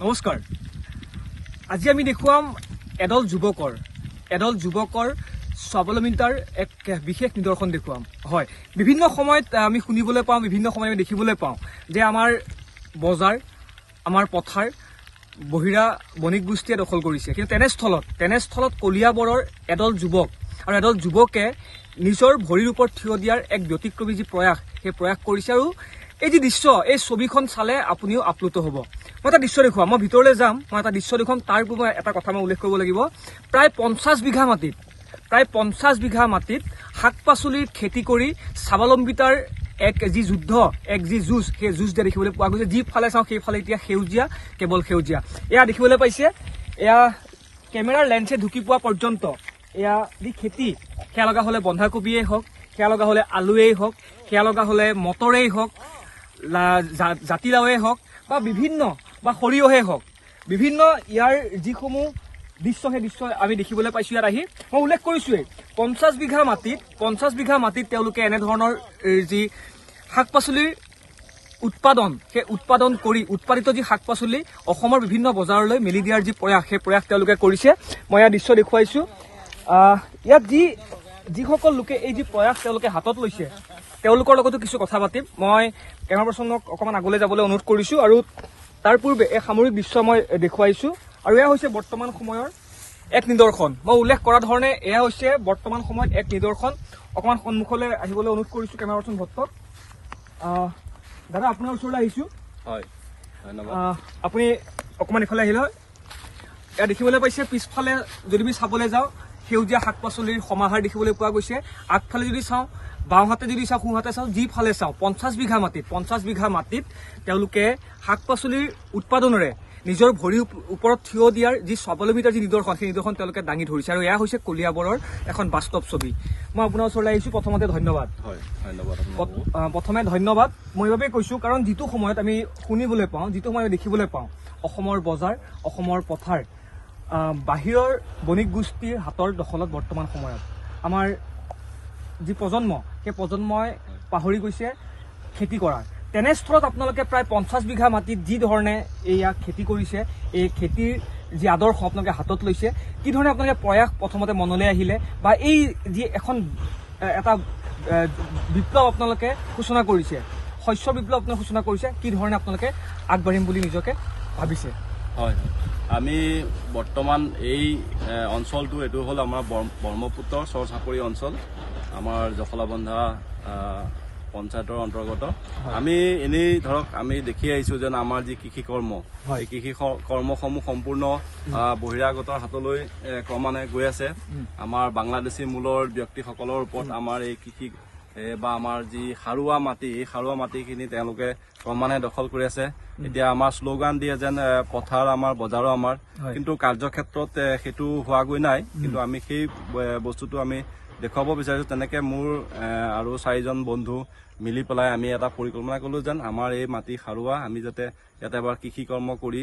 নমস্কাৰ। আজি আমি দেখুৱাম এডল যুৱকৰ স্বাৱলম্বিতাৰ এক বিশেষ নিদৰ্শন দেখুৱাম। হয়, বিভিন্ন সময়ত আমি শুনিবলৈ পাওঁ, বিভিন্ন সময়ত আমি দেখিবলৈ পাওঁ যে আমাৰ বজাৰ, আমাৰ পথাৰ বহিৰা বণিক গোষ্ঠীয়ে দখল কৰিছে। কিন্তু তেনেস্থলত কলিয়াবৰৰ এডল যুৱক আৰু এডল যুৱকে নিজৰ ভৰিৰ ওপৰত থিয় দিয়াৰ এক ব্যতিক্ৰমী যি প্ৰয়াস, সেই প্ৰয়াস কৰিছে। আৰু এই যি দৃশ্য, এই ছবিখন চালে আপুনিও আপ্লুত হ'ব। মই এটা দৃশ্য দেখুৱাম, মই ভিতৰলৈ যাম, মই এটা দৃশ্য দেখুৱাম। তাৰ পূৰ্বে এটা কথা মই উল্লেখ কৰিব লাগিব। প্ৰায় 50 বিঘা মাটিত শাক পাচলিৰ খেতি কৰি স্বাৱলম্বিতাৰ এক যি যুদ্ধ, এক যি যুঁজ, সেই যুঁজ দিয়া দেখিবলৈ পোৱা গৈছে। যিফালে চাওঁ সেইফালে এতিয়া সেউজীয়া, কেৱল সেউজীয়া। এয়া দেখিবলৈ পাইছে, এয়া কেমেৰাৰ লেন্সে ঢুকি পোৱা পৰ্যন্ত এয়া যি খেতি, সেয়া লগা হ'লে বন্ধাকবিয়েই হওক, সেয়া লগা হ'লে আলুৱেই হওক, সেয়া লগা হ'লে মটৰেই হওক, জাতিলাওৱেই হওক বা বিভিন্ন বা সৰিয়হেই হওক, বিভিন্ন ইয়াৰ যিসমূহ দৃশ্য, সেই দৃশ্য আমি দেখিবলৈ পাইছোঁ ইয়াত আহি। মই উল্লেখ কৰিছোঁৱেই 50 বিঘা মাটিত তেওঁলোকে এনেধৰণৰ যি শাক পাচলিৰ উৎপাদন, সেই উৎপাদিত যি শাক পাচলি অসমৰ বিভিন্ন বজাৰলৈ মেলি দিয়াৰ যি প্ৰয়াস, সেই প্ৰয়াস তেওঁলোকে কৰিছে। মই ইয়াৰ দৃশ্য দেখুৱাইছোঁ। ইয়াত যিসকল লোকে এই যি প্ৰয়াস তেওঁলোকে হাতত লৈছে, তেওঁলোকৰ লগতো কিছু কথা পাতিম। মই কেমেৰা পাৰ্চনক অকণমান আগলৈ যাবলৈ অনুৰোধ কৰিছোঁ। আৰু তাৰ পূৰ্বে এই সামৰিক দৃশ্য মই দেখুৱাইছোঁ। আৰু এয়া হৈছে বৰ্তমান সময়ৰ এক নিদৰ্শন। মই উল্লেখ কৰা ধৰণে এয়া হৈছে বৰ্তমান সময়ত এক নিদৰ্শন। অকণমান সন্মুখলৈ আহিবলৈ অনুৰোধ কৰিছোঁ কেমেৰা পাৰ্চন ভট্টক। দাদা, আপোনাৰ ওচৰলৈ আহিছোঁ। হয়, ধন্যবাদ। আপুনি অকণমান ইফালে আহিলে। এয়া দেখিবলৈ পাইছে, পিছফালে যদি আমি চাবলৈ যাওঁ সেউজীয়া শাক পাচলিৰ সমাহাৰ দেখিবলৈ পোৱা গৈছে। আগফালে যদি চাওঁ, বাওঁহাতে যদি চাওঁ, সোঁহাতে চাওঁ, যিফালে চাওঁ 50 বিঘা মাটিত তেওঁলোকে শাক পাচলিৰ উৎপাদনেৰে নিজৰ ভৰিৰ ওপৰত থিয় দিয়াৰ যি স্বাৱলম্বিতাৰ যি নিদৰ্শন, সেই নিদৰ্শন তেওঁলোকে দাঙি ধৰিছে। আৰু এয়া হৈছে কলিয়াবৰৰ এখন বাস্তৱ ছবি। মই আপোনাৰ ওচৰলৈ আহিছোঁ। প্ৰথমতে ধন্যবাদ। হয়, ধন্যবাদ। প্ৰথমে ধন্যবাদ মই এইবাবেই কৈছোঁ, কাৰণ যিটো সময়ত আমি শুনিবলৈ পাওঁ, যিটো সময়ত দেখিবলৈ পাওঁ, অসমৰ বজাৰ, অসমৰ পথাৰ বাহিৰৰ বণিক গোষ্ঠীৰ হাতৰ দখলত বৰ্তমান সময়ত আমাৰ যি প্ৰজন্ম, সেই প্ৰজন্মই পাহৰি গৈছে খেতি কৰাৰ। তেনেস্থলত আপোনালোকে প্ৰায় 50 বিঘা মাটিত যি ধৰণে এয়া খেতি কৰিছে, এই খেতিৰ যি আদৰ্শ আপোনালোকে হাতত লৈছে, কি ধৰণে আপোনালোকে প্ৰয়াস প্ৰথমতে মনলৈ আহিলে, বা এই যি এটা বিপ্লৱ আপোনালোকে সূচনা কৰিছে, শস্য বিপ্লৱ আপোনালোকে সূচনা কৰিছে, কি ধৰণে আপোনালোকে আগবাঢ়িম বুলি নিজকে ভাবিছে? হয়, আমি বৰ্তমান এই অঞ্চলটো, এইটো হ'ল আমাৰ ব্ৰহ্মপুত্ৰৰ চৰ চাপৰি অঞ্চল, আমাৰ জখলাবন্ধা পঞ্চায়তৰ অন্তৰ্গত। আমি এনেই ধৰক আমি দেখি আহিছোঁ যেন আমাৰ যি কৃষি কৰ্ম, এই কৃষি কৰ্মসমূহ সম্পূৰ্ণ বহিৰাগতৰ হাতলৈ ক্ৰমান্বয়ে গৈ আছে। আমাৰ বাংলাদেশী মূলৰ ব্যক্তিসকলৰ ওপৰত আমাৰ এই কৃষি বা আমাৰ যি সাৰুৱা মাটি, এই সাৰুৱা মাটিখিনি তেওঁলোকে ক্ৰমান্বয়ে দখল কৰি আছে। এতিয়া আমাৰ শ্লোগান দিয়ে যেন পথাৰ আমাৰ, বজাৰো আমাৰ, কিন্তু কাৰ্যক্ষেত্ৰত সেইটো হোৱাগৈ নাই। কিন্তু আমি সেই বস্তুটো আমি দেখুৱাব বিচাৰিছোঁ। তেনেকে মোৰ আৰু 4জন বন্ধু মিলি পেলাই আমি এটা পৰিকল্পনা কৰিলোঁ যেন আমাৰ এই মাটি সাৰুৱা, আমি যাতে ইয়াতে এবাৰ কৃষি কৰ্ম কৰি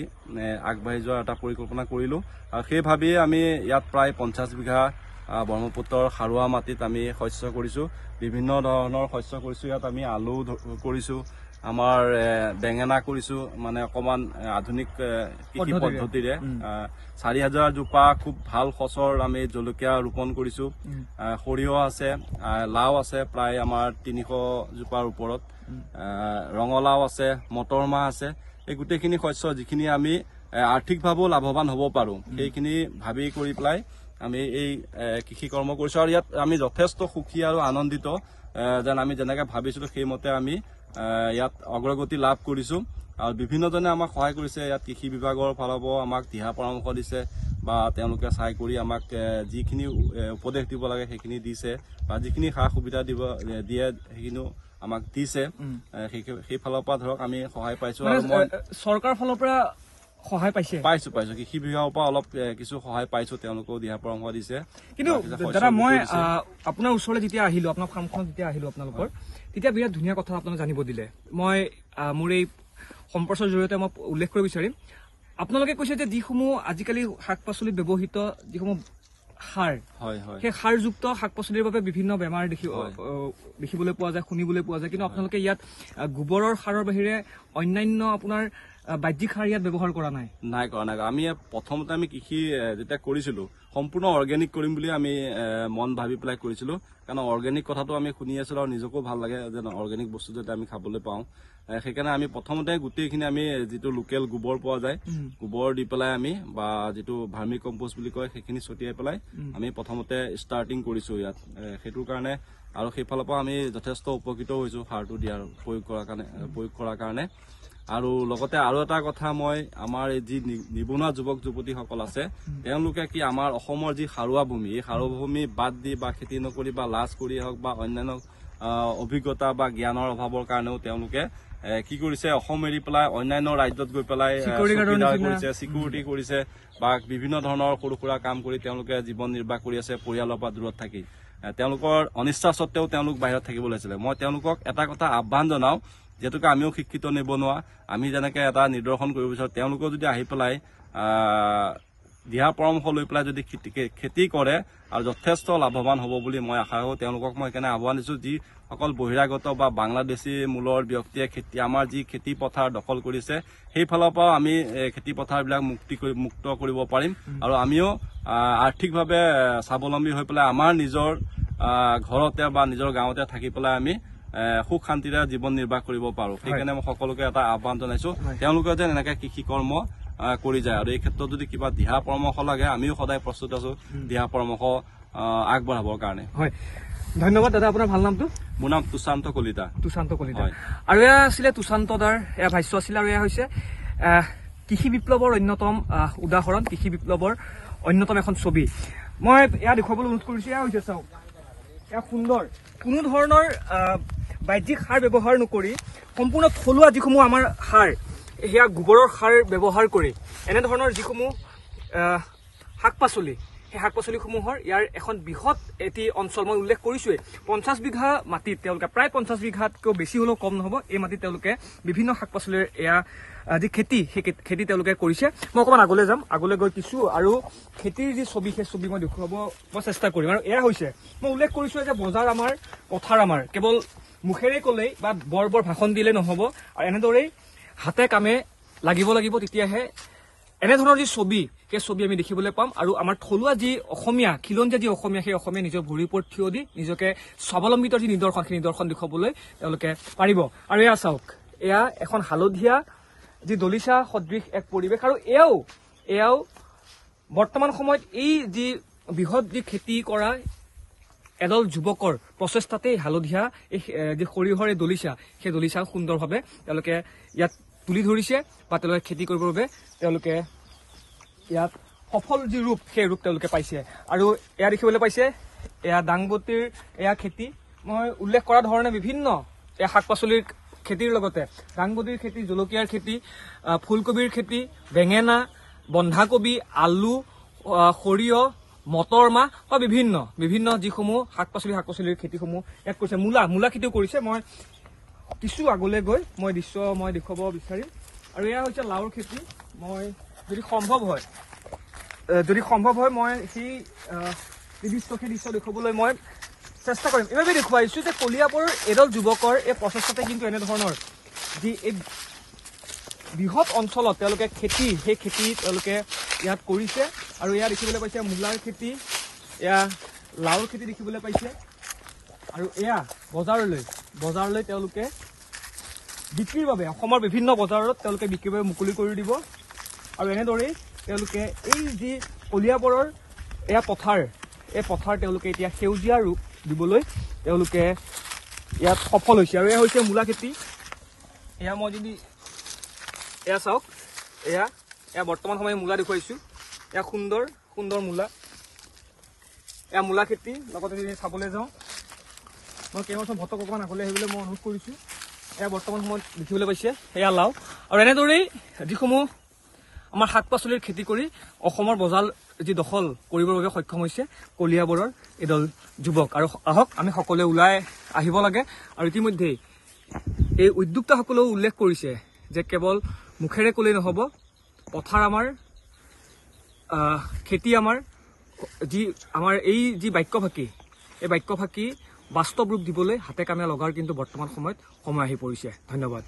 আগবাঢ়ি যোৱাৰ এটা পৰিকল্পনা কৰিলোঁ। আৰু সেই ভাবিয়ে আমি ইয়াত প্ৰায় 50 বিঘা ব্ৰহ্মপুত্ৰৰ সাৰুৱা মাটিত আমি শস্য কৰিছোঁ, বিভিন্ন ধৰণৰ শস্য কৰিছোঁ। ইয়াত আমি আলু কৰিছোঁ, আমাৰ বেঙেনা কৰিছোঁ, মানে অকণমান আধুনিক কৃষি পদ্ধতিৰে 4000 জোপা খুব ভাল সচৰ আমি জলকীয়া ৰোপণ কৰিছোঁ। সৰিয়হ আছে, লাও আছে প্ৰায় আমাৰ 300 জোপাৰ ওপৰত, ৰঙালাও আছে, মটৰ মাহ আছে। এই গোটেইখিনি শস্য যিখিনি আমি আৰ্থিকভাৱেও লাভৱান হ'ব পাৰোঁ, সেইখিনি ভাবি কৰি পেলাই আমি এই কৃষি কৰ্ম কৰিছোঁ। আৰু ইয়াত আমি যথেষ্ট সুখী আৰু আনন্দিত যেন আমি যেনেকৈ ভাবিছিলোঁ সেইমতে আমি ইয়াত অগ্ৰগতি লাভ কৰিছোঁ। আৰু বিভিন্নজনে আমাক সহায় কৰিছে। ইয়াত কৃষি বিভাগৰ ফালৰ পৰাও আমাক দিহা পৰামৰ্শ দিছে, বা তেওঁলোকে চাই কৰি আমাক যিখিনি উপদেশ দিব লাগে সেইখিনি দিছে, বা যিখিনি সা সুবিধা দিয়ে সেইখিনিও আমাক দিছে। সেই ফালৰ পৰা ধৰক আমি সহায় পাইছোঁ। আৰু মই চৰকাৰৰ ফালৰ পৰা সহায় পাইছোঁ। কৃষি বিভাগৰ পৰা অলপ কিছু সহায় পাইছোঁ, তেওঁলোকেও দিহা পৰামৰ্শ দিছে। কিন্তু দাদা, মই আপোনাৰ ওচৰলৈ যেতিয়া আহিলোঁ, আপোনাৰ ফাৰ্মখনত যেতিয়া আহিলোঁ আপোনালোকৰ, তেতিয়া বিৰাট ধুনীয়া কথা আপোনালোকে জানিব দিলে। মই মোৰ এই সম্প্ৰচাৰৰ জৰিয়তে মই উল্লেখ কৰিব বিচাৰিম, আপোনালোকে কৈছে যে যিসমূহ আজিকালি শাক পাচলিত ব্যৱহৃত যিসমূহ সাৰ, সেই সাৰযুক্ত শাক পাচলিৰ বাবে বিভিন্ন বেমাৰ দেখিবলৈ পোৱা যায়, শুনিবলৈ পোৱা যায়। কিন্তু আপোনালোকে ইয়াত গোবৰৰ সাৰৰ বাহিৰে অন্যান্য আপোনাৰ বাহ্যিক সাৰ ইয়াত ব্যৱহাৰ কৰা নাই? নাই কৰা নাই। আমি প্ৰথমতে আমি কৃষি যেতিয়া কৰিছিলো সম্পূৰ্ণ অৰ্গেনিক কৰিম বুলি আমি মন ভাবি পেলাই কৰিছিলো, কাৰণ অৰ্গেনিক কথাটো আমি শুনি আছিলো আৰু নিজকো ভাল লাগে যে অৰ্গেনিক বস্তু যাতে আমি খাবলৈ পাওঁ। সেইকাৰণে আমি প্ৰথমতে গোটেইখিনি আমি যিটো লোকেল গোবৰ পোৱা যায়, গোবৰ দি পেলাই আমি বা যিটো ভাৰ্মি কম্পোষ্ট বুলি কয় সেইখিনি ছটিয়াই পেলাই আমি প্ৰথমতে ষ্টাৰ্টিং কৰিছো ইয়াত। সেইটোৰ কাৰণে আৰু সেইফালৰ পৰা আমি যথেষ্ট উপকৃত হৈছো সাৰটো দিয়াৰ প্ৰয়োগ কৰাৰ কাৰণে। আৰু লগতে আৰু এটা কথা, মই আমাৰ এই যি নিবনুৱা যুৱক যুৱতীসকল আছে তেওঁলোকে কি আমাৰ অসমৰ যি সাৰুৱা ভূমি, এই সাৰুৱা ভূমি বাদ দি বা খেতি নকৰি বা লাজ কৰি হওক বা অন্যান্য অভিজ্ঞতা বা জ্ঞানৰ অভাৱৰ কাৰণেও তেওঁলোকে কি কৰিছে, অসম এৰি পেলাই অন্যান্য ৰাজ্যত গৈ পেলাই কৰিছে, চিকিউৰিটি কৰিছে বা বিভিন্ন ধৰণৰ সৰু সুৰা কাম কৰি তেওঁলোকে জীৱন নিৰ্বাহ কৰি আছে পৰিয়ালৰ পৰা দূৰত থাকি। তেওঁলোকৰ অনিচ্ছা সত্বেও তেওঁলোক বাহিৰত থাকিব লাগিছিলে। মই তেওঁলোকক এটা কথা আহ্বান জনাও, যিহেতুকে আমিও শিক্ষিত নিবনুৱা, আমি যেনেকে এটা নিদৰ্শন কৰিব বিচাৰো, তেওঁলোকেও যদি আহি পেলাই দিহা পৰামৰ্শ লৈ পেলাই যদি খেতি কৰে আৰু যথেষ্ট লাভৱান হ'ব বুলি মই আশা কৰোঁ। তেওঁলোকক মই সেইকাৰণে আহ্বান দিছোঁ, যিসকল বহিৰাগত বা বাংলাদেশী মূলৰ ব্যক্তিয়ে আমাৰ যি খেতি পথাৰ দখল কৰিছে সেইফালৰ পৰাও আমি খেতি পথাৰবিলাক মুক্ত কৰিব পাৰিম আৰু আমিও আৰ্থিকভাৱে স্বাৱলম্বী হৈ পেলাই আমাৰ নিজৰ ঘৰতে বা নিজৰ গাঁৱতে থাকি পেলাই আমি সুখ শান্তিৰে জীৱন নিৰ্বাহ কৰিব পাৰো। সেইকাৰণে মই সকলোকে এটা আহ্বান জনাইছো, তেওঁলোকে যেন এনেকে কৃষি কৰ্ম কৰি যায়। আৰু এই ক্ষেত্ৰত যদি কিবা দিহা পৰামৰ্শ লাগে আমিও সদায় প্ৰস্তুত আছো দিহা পৰামৰ্শ আগবঢ়াবৰ কাৰণে। হয়, ধন্যবাদ দাদা। আপোনাৰ ভাল নামটো? মোৰ নাম তুষান্ত কলিতা। তুষান্ত কলিতা। আৰু এয়া আছিলে তুষান্ত দাৰ এয়া ভাষ্য আছিলে। আৰু এয়া হৈছে কৃষি বিপ্লৱৰ অন্যতম উদাহৰণ, কৃষি বিপ্লৱৰ অন্যতম এখন ছবি। মই এয়া দেখুৱাবলৈ অনুৰোধ কৰিছো। এয়া হৈছে, চাওক, এয়া সুন্দৰ, কোনো ধৰণৰ বাহ্যিক সাৰ ব্যৱহাৰ নকৰি সম্পূৰ্ণ থলুৱা যিসমূহ আমাৰ সাৰ, সেয়া গোবৰৰ সাৰ ব্যৱহাৰ কৰি এনেধৰণৰ যিসমূহ শাক পাচলি, সেই শাক পাচলিসমূহৰ ইয়াৰ এখন বৃহৎ এটি অঞ্চল মই উল্লেখ কৰিছোৱেই। 50 বিঘা মাটিত তেওঁলোকে, প্ৰায় 50 বিঘাতকৈও বেছি হ'লেও কম নহ'ব, এই মাটিত তেওঁলোকে বিভিন্ন শাক পাচলিৰ এয়া যি খেতি, সেই খেতি তেওঁলোকে কৰিছে। মই অকণমান আগলৈ যাম, আগলৈ গৈ কিছু আৰু খেতিৰ যি ছবি, সেই ছবি মই দেখুৱাব মই চেষ্টা কৰিম। আৰু এয়া হৈছে, মই উল্লেখ কৰিছোঁ যে বজাৰ আমাৰ, পথাৰ আমাৰ, কেৱল মুখেৰে ক'লেই বা বৰ ভাষণ দিলে নহ'ব, আৰু এনেদৰেই হাতে কামে লাগিব, তেতিয়াহে এনেধৰণৰ যি ছবি, সেই ছবি আমি দেখিবলৈ পাম। আৰু আমাৰ থলুৱা যি অসমীয়া, খিলঞ্জীয়া যি অসমীয়া, সেই অসমীয়া নিজৰ ভৰিৰ ওপৰত থিয় দি নিজকে স্বাৱলম্বিতৰ যি নিদৰ্শন, সেই নিদৰ্শন দেখুৱাবলৈ তেওঁলোকে পাৰিব। আৰু এয়া চাওক, এয়া এখন হালধীয়া যি দলিচা সদৃশ এক পৰিৱেশ। আৰু এয়াও বৰ্তমান সময়ত এই যি বৃহৎ যি খেতি কৰা এদল যুৱকৰ প্ৰচেষ্টাতে হালধীয়া এই যি সৰিয়হৰ এই দলিচা, সেই দলিচা সুন্দৰভাৱে তেওঁলোকে ইয়াত তুলি ধৰিছে বা তেওঁলোকে খেতি কৰিবৰ বাবে তেওঁলোকে ইয়াত সফল যি ৰূপ, সেই ৰূপ তেওঁলোকে পাইছে। আৰু এয়া দেখিবলৈ পাইছে, এয়া দাংবতীৰ এয়া খেতি। মই উল্লেখ কৰা ধৰণে বিভিন্ন এয়া শাক পাচলিৰ খেতিৰ লগতে দাংবতীৰ খেতি, জলকীয়াৰ খেতি, ফুলকবিৰ খেতি, বেঙেনা, বন্ধাকবি, আলু, সৰিয়হ, মটৰ মাহ বা বিভিন্ন যিসমূহ শাক পাচলিৰ খেতিসমূহ ইয়াত কৰিছে। মূলা খেতিও কৰিছে। মই কিছু আগলৈ গৈ মই দৃশ্য দেখুৱাব বিচাৰিম। আৰু এয়া হৈছে লাওৰ খেতি। মই যদি সম্ভৱ হয় মই সেই দৃশ্য দেখুৱাবলৈ মই চেষ্টা কৰিম। এইবাবে দেখুৱাইছো যে কলিয়াবৰৰ এদল যুৱকৰ এই প্ৰচেষ্টাতে কিন্তু এনেধৰণৰ যি এই বৃহৎ অঞ্চলত তেওঁলোকে খেতি, সেই খেতি তেওঁলোকে ইয়াত কৰিছে। আৰু এয়া দেখিবলৈ পাইছে মূলাৰ খেতি, এয়া লাওৰ খেতি দেখিবলৈ পাইছে। আৰু এয়া বজাৰলৈ তেওঁলোকে বিক্ৰীৰ বাবে, অসমৰ বিভিন্ন বজাৰত তেওঁলোকে বিক্ৰীৰ বাবে মুকলি কৰি দিব। আৰু এনেদৰেই তেওঁলোকে এই যি কলিয়াবৰৰ এয়া পথাৰ, এই পথাৰ তেওঁলোকে এতিয়া সেউজীয়া ৰূপ দিবলৈ তেওঁলোকে ইয়াত সফল হৈছে। আৰু এয়া হৈছে মূলা খেতি। এয়া মই যদি এয়া চাওক, এয়া বৰ্তমান সময়ত মূলা দেখুৱাইছোঁ। এয়া সুন্দৰ মূলা, এয়া মূলা খেতি। লগতে যদি চাবলৈ যাওঁ, মই কেইবছৰ ভটক অকণমান আগলৈ আহিবলৈ মই অনুৰোধ কৰিছোঁ। এয়া বৰ্তমান সময়ত দেখিবলৈ পাইছে, এয়া লাও। আৰু এনেদৰেই যিসমূহ আমাৰ শাক পাচলিৰ খেতি কৰি অসমৰ বজাৰ যি দখল কৰিবৰ বাবে সক্ষম হৈছে কলিয়াবৰৰ এদল যুৱক। আৰু আহক আমি সকলোৱে ওলাই আহিব লাগে। আৰু ইতিমধ্যেই এই উদ্যোক্তাসকলেও উল্লেখ কৰিছে যে কেৱল মুখেৰে ক'লেই নহ'ব, পথাৰ আমাৰ, খেতি আমাৰ, আমাৰ এই যি বাক্যভাষী, এই বাক্যভাষী বাস্তৱ ৰূপ দিবলৈ হাতে কামে লগাৰ কিন্তু বৰ্তমান সময়ত সময় আহি পৰিছে। ধন্যবাদ।